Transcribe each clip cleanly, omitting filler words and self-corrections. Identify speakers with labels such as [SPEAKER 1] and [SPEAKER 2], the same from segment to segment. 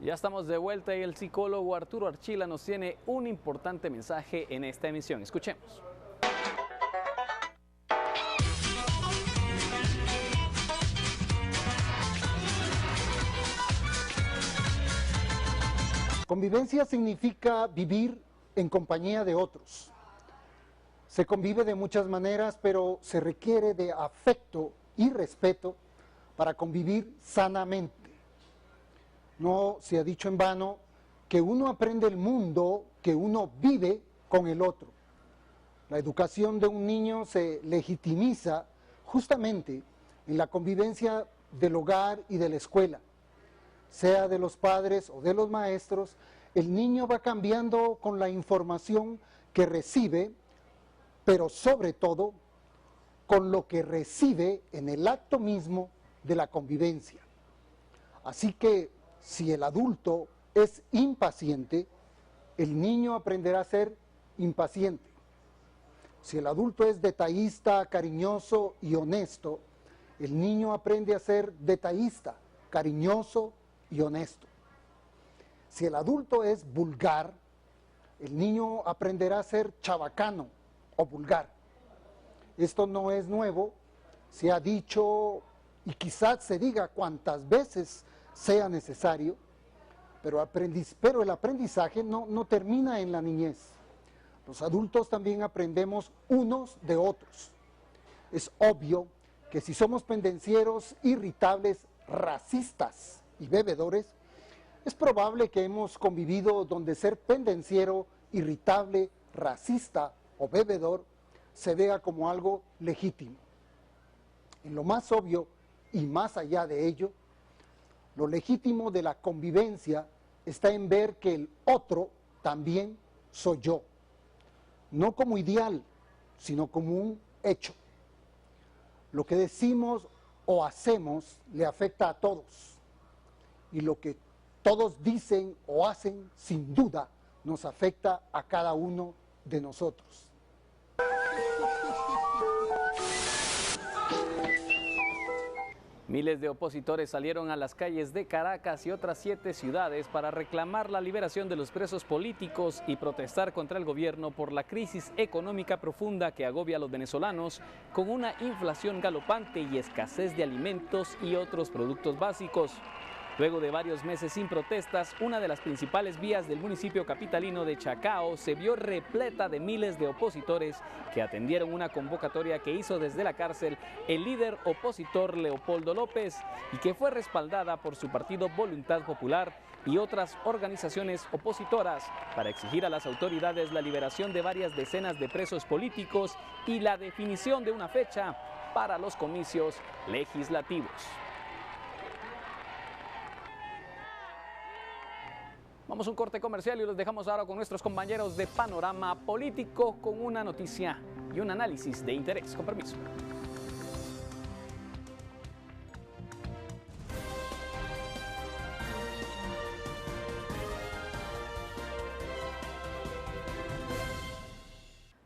[SPEAKER 1] Ya estamos de vuelta y el psicólogo Arturo Archila nos tiene un importante mensaje en esta emisión. Escuchemos.
[SPEAKER 2] Convivencia significa vivir en compañía de otros. Se convive de muchas maneras, pero se requiere de afecto y respeto para convivir sanamente. No se ha dicho en vano que uno aprende el mundo que uno vive con el otro. La educación de un niño se legitimiza justamente en la convivencia del hogar y de la escuela. Sea de los padres o de los maestros, el niño va cambiando con la información que recibe, pero sobre todo con lo que recibe en el acto mismo de la convivencia. Así que si el adulto es impaciente, el niño aprenderá a ser impaciente. Si el adulto es detallista, cariñoso y honesto, el niño aprende a ser detallista, cariñoso y honesto. Si el adulto es vulgar, el niño aprenderá a ser chabacano o vulgar. Esto no es nuevo, se ha dicho y quizás se diga cuantas veces sea necesario, pero el aprendizaje no termina en la niñez. Los adultos también aprendemos unos de otros. Es obvio que si somos pendencieros, irritables, racistas y bebedores, es probable que hemos convivido donde ser pendenciero, irritable, racista o bebedor se vea como algo legítimo. En lo más obvio y más allá de ello, lo legítimo de la convivencia está en ver que el otro también soy yo, no como ideal, sino como un hecho. Lo que decimos o hacemos le afecta a todos, y lo que todos dicen o hacen, sin duda, nos afecta a cada uno de nosotros.
[SPEAKER 1] Miles de opositores salieron a las calles de Caracas y otras 7 ciudades para reclamar la liberación de los presos políticos y protestar contra el gobierno por la crisis económica profunda que agobia a los venezolanos, con una inflación galopante y escasez de alimentos y otros productos básicos. Luego de varios meses sin protestas, una de las principales vías del municipio capitalino de Chacao se vio repleta de miles de opositores que atendieron una convocatoria que hizo desde la cárcel el líder opositor Leopoldo López y que fue respaldada por su partido Voluntad Popular y otras organizaciones opositoras para exigir a las autoridades la liberación de varias decenas de presos políticos y la definición de una fecha para los comicios legislativos. Vamos a un corte comercial y los dejamos ahora con nuestros compañeros de Panorama Político con una noticia y un análisis de interés. Con permiso.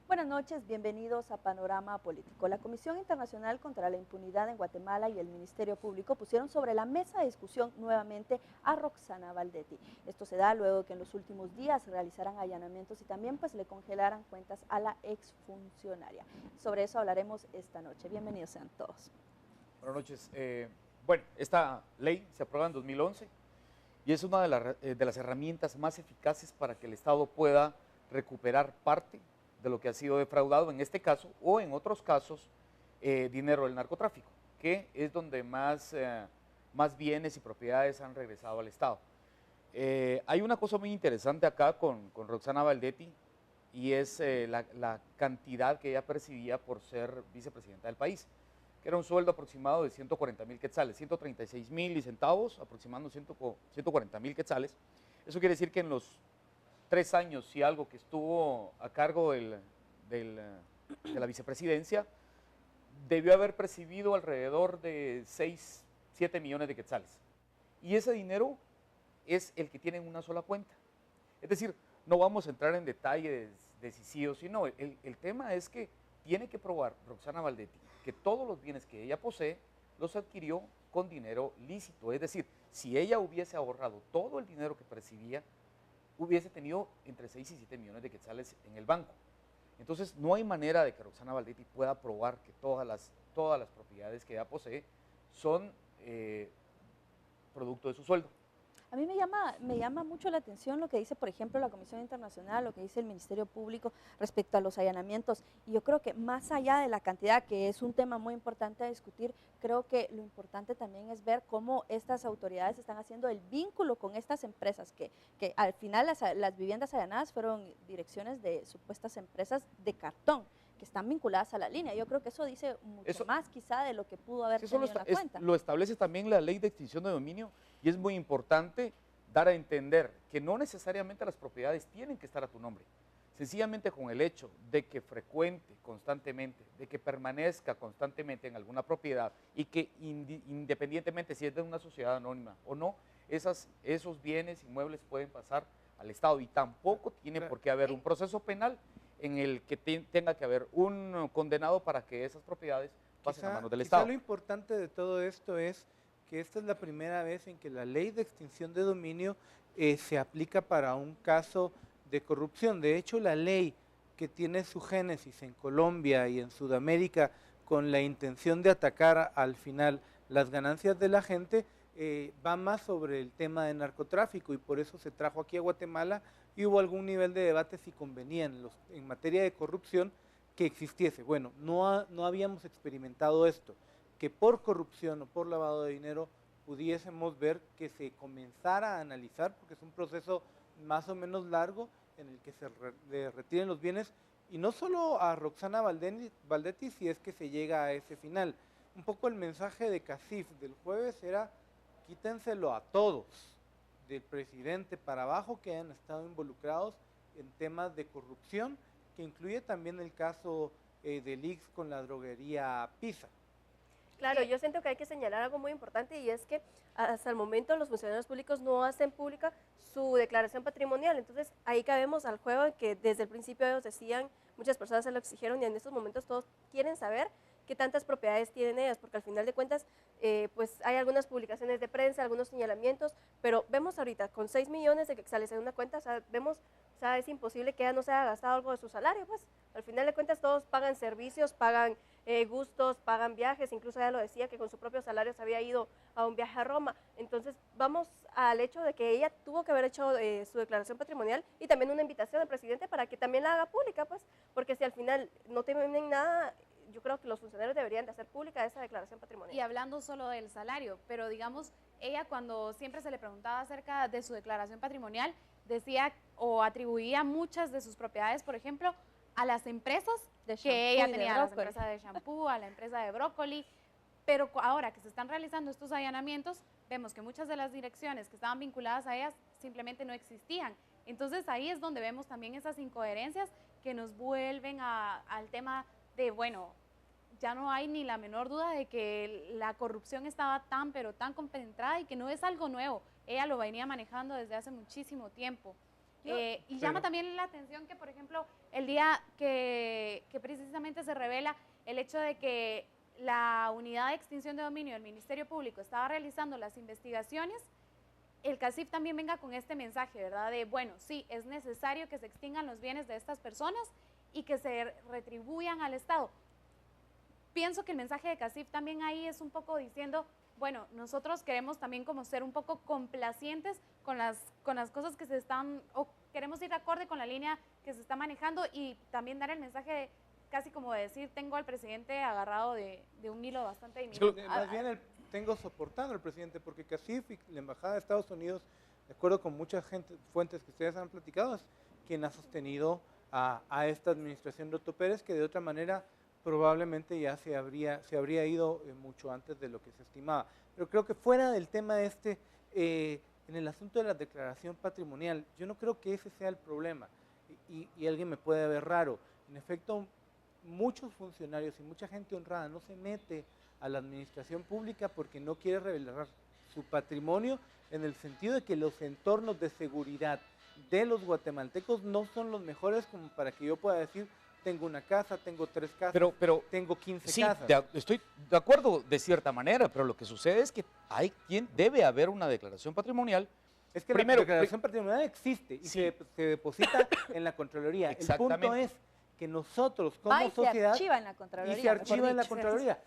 [SPEAKER 3] Buenas noches, bienvenidos a Panorama Político. La Comisión Internacional contra la Impunidad en Guatemala y el Ministerio Público pusieron sobre la mesa de discusión nuevamente a Roxana Valdetti. Esto se da luego de que en los últimos días realizaran allanamientos y también pues le congelaran cuentas a la exfuncionaria. Sobre eso hablaremos esta noche. Bienvenidos sean todos.
[SPEAKER 4] Buenas noches. Bueno, esta ley se aprueba en 2011 y es una de las herramientas más eficaces para que el Estado pueda recuperar parte de lo que ha sido defraudado en este caso o en otros casos dinero del narcotráfico, que es donde más bienes y propiedades han regresado al Estado. Hay una cosa muy interesante acá con Roxana Valdetti y es la cantidad que ella percibía por ser vicepresidenta del país, que era un sueldo aproximado de 140,000 quetzales, 136,000 y centavos, aproximando 140,000 quetzales. Eso quiere decir que en los 3 años y algo que estuvo a cargo de la vicepresidencia, debió haber percibido alrededor de 6, 7 millones de quetzales. Y ese dinero es el que tiene en una sola cuenta. Es decir, no vamos a entrar en detalles decisivos, sino el tema es que tiene que probar Roxana Valdetti que todos los bienes que ella posee los adquirió con dinero lícito. Es decir, si ella hubiese ahorrado todo el dinero que percibía, hubiese tenido entre 6 y 7 millones de quetzales en el banco. Entonces, no hay manera de que Roxana Valdetti pueda probar que todas las propiedades que ella posee son producto de su sueldo.
[SPEAKER 3] A mí me llama mucho la atención lo que dice, por ejemplo, la Comisión Internacional, lo que dice el Ministerio Público respecto a los allanamientos. Y yo creo que más allá de la cantidad, que es un tema muy importante a discutir, creo que lo importante también es ver cómo estas autoridades están haciendo el vínculo con estas empresas, que al final las viviendas allanadas fueron direcciones de supuestas empresas de cartón, que están vinculadas a la línea. Yo creo que eso dice mucho más quizá de lo que pudo haber tenido en la cuenta.
[SPEAKER 4] Lo establece también la ley de extinción de dominio, y es muy importante dar a entender que no necesariamente las propiedades tienen que estar a tu nombre. Sencillamente con el hecho de que frecuente constantemente, de que permanezca constantemente en alguna propiedad y que independientemente si es de una sociedad anónima o no, esos bienes inmuebles pueden pasar al Estado, y tampoco tiene por qué haber un proceso penal en el que tenga que haber un condenado para que esas propiedades pasen a manos del Estado.
[SPEAKER 5] Lo importante de todo esto es que esta es la primera vez en que la ley de extinción de dominio se aplica para un caso de corrupción. De hecho, la ley que tiene su génesis en Colombia y en Sudamérica con la intención de atacar al final las ganancias de la gente, va más sobre el tema de narcotráfico, y por eso se trajo aquí a Guatemala, y hubo algún nivel de debate si convenía en materia de corrupción que existiese. Bueno, no habíamos experimentado esto, que por corrupción o por lavado de dinero pudiésemos ver que se comenzara a analizar, porque es un proceso más o menos largo en el que se le retiren los bienes, y no solo a Roxana Valdetti, si es que se llega a ese final. Un poco el mensaje de CACIF del jueves era: quítenselo a todos, del presidente para abajo, que hayan estado involucrados en temas de corrupción, que incluye también el caso de Lix con la droguería Pisa.
[SPEAKER 6] Claro, yo siento que hay que señalar algo muy importante, y es que hasta el momento los funcionarios públicos no hacen pública su declaración patrimonial. Entonces ahí cabemos al juego de que desde el principio ellos decían, muchas personas se lo exigieron, y en estos momentos todos quieren saber qué tantas propiedades tienen ellas, porque al final de cuentas pues hay algunas publicaciones de prensa, algunos señalamientos, pero vemos ahorita con 6 millones de quetzales en una cuenta, o sea, es imposible que ella no se haya gastado algo de su salario, pues al final de cuentas todos pagan servicios, pagan gustos, pagan viajes, incluso ella lo decía que con su propio salario se había ido a un viaje a Roma. Entonces vamos al hecho de que ella tuvo que haber hecho su declaración patrimonial, y también una invitación al presidente para que también la haga pública, pues, porque si al final no tienen nada, yo creo que los funcionarios deberían de hacer pública esa declaración patrimonial.
[SPEAKER 7] Y hablando solo del salario, pero digamos, ella cuando siempre se le preguntaba acerca de su declaración patrimonial, decía o atribuía muchas de sus propiedades, por ejemplo, a las empresas que ella tenía, a la empresa de shampoo, a la empresa de brócoli, pero ahora que se están realizando estos allanamientos, vemos que muchas de las direcciones que estaban vinculadas a ellas simplemente no existían. Entonces ahí es donde vemos también esas incoherencias que nos vuelven al tema de, bueno, ya no hay ni la menor duda de que la corrupción estaba tan, pero tan compenetrada, y que no es algo nuevo. Ella lo venía manejando desde hace muchísimo tiempo. Y llama también la atención que, por ejemplo, el día que precisamente se revela el hecho de que la unidad de extinción de dominio del Ministerio Público estaba realizando las investigaciones, el CACIF también venga con este mensaje, ¿verdad? De, bueno, sí, es necesario que se extingan los bienes de estas personas y que se retribuyan al Estado. Pienso que el mensaje de CACIF también ahí es un poco diciendo, bueno, nosotros queremos también como ser un poco complacientes con las cosas que se están, o queremos ir de acorde con la línea que se está manejando, y también dar el mensaje de, casi como de decir, tengo al presidente agarrado de un hilo bastante diminuto.
[SPEAKER 5] Más bien tengo soportando al presidente, porque CACIF y la Embajada de Estados Unidos, de acuerdo con muchas fuentes que ustedes han platicado, es quien ha sostenido a esta administración de Otto Pérez, que de otra manera probablemente ya se habría ido mucho antes de lo que se estimaba. Pero creo que fuera del tema en el asunto de la declaración patrimonial, yo no creo que ese sea el problema, y alguien me puede ver raro. En efecto, muchos funcionarios y mucha gente honrada no se mete a la administración pública porque no quiere revelar su patrimonio, en el sentido de que los entornos de seguridad de los guatemaltecos no son los mejores como para que yo pueda decir, tengo una casa, tengo 3 casas,
[SPEAKER 4] Pero
[SPEAKER 5] tengo 15
[SPEAKER 4] sí,
[SPEAKER 5] casas.
[SPEAKER 4] estoy de acuerdo de cierta manera, pero lo que sucede es que debe haber una declaración patrimonial.
[SPEAKER 5] Es que
[SPEAKER 4] Primero,
[SPEAKER 5] la declaración patrimonial existe y
[SPEAKER 4] sí.
[SPEAKER 5] se deposita en la Contraloría. El punto
[SPEAKER 4] Exactamente.
[SPEAKER 5] es que nosotros como
[SPEAKER 3] Va y se
[SPEAKER 5] sociedad...
[SPEAKER 3] archiva en la Contraloría.
[SPEAKER 5] Y se
[SPEAKER 3] mejor
[SPEAKER 5] archiva en la
[SPEAKER 3] dicho.
[SPEAKER 5] Contraloría.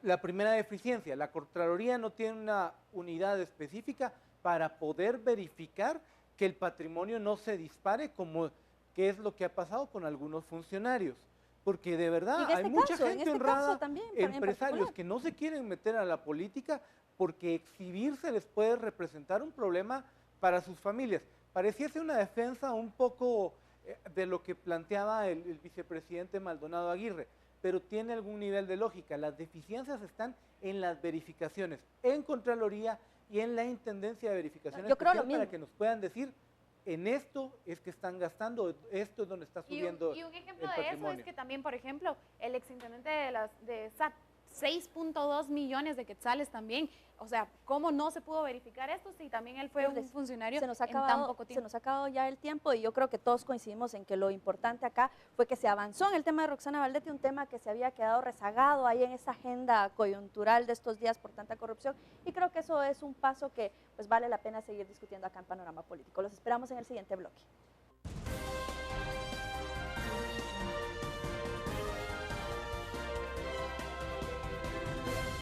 [SPEAKER 5] La primera deficiencia, la Contraloría no tiene una unidad específica para poder verificar que el patrimonio no se dispare, como que es lo que ha pasado con algunos funcionarios. Porque de verdad
[SPEAKER 3] Y en
[SPEAKER 5] hay
[SPEAKER 3] este
[SPEAKER 5] mucha
[SPEAKER 3] caso, en
[SPEAKER 5] gente
[SPEAKER 3] este
[SPEAKER 5] honrada,
[SPEAKER 3] caso también, en
[SPEAKER 5] empresarios
[SPEAKER 3] particular.
[SPEAKER 5] que no se quieren meter a la política porque exhibirse les puede representar un problema para sus familias. Pareciese una defensa un poco de lo que planteaba el vicepresidente Maldonado Aguirre, pero tiene algún nivel de lógica. Las deficiencias están en las verificaciones, en Contraloría y en la Intendencia de Verificaciones
[SPEAKER 3] Yo creo lo
[SPEAKER 5] Especial, para
[SPEAKER 3] mismo.
[SPEAKER 5] que nos puedan decir, en esto es que están gastando, esto es donde está subiendo
[SPEAKER 7] Y un ejemplo
[SPEAKER 5] el
[SPEAKER 7] de eso
[SPEAKER 5] patrimonio.
[SPEAKER 7] es que también, por ejemplo, el exintendente de SAT, 6.2 millones de quetzales también. O sea, ¿cómo no se pudo verificar esto si también él fue un funcionario
[SPEAKER 3] se nos ha
[SPEAKER 7] en tan
[SPEAKER 3] acabado,
[SPEAKER 7] poco
[SPEAKER 3] se
[SPEAKER 7] tiempo?
[SPEAKER 3] nos ha acabado ya el tiempo y yo creo que todos coincidimos en que lo importante acá fue que se avanzó en el tema de Roxana Valdetti, un tema que se había quedado rezagado ahí en esa agenda coyuntural de estos días por tanta corrupción, y creo que eso es un paso que pues vale la pena seguir discutiendo acá en Panorama Político. Los esperamos en el siguiente bloque.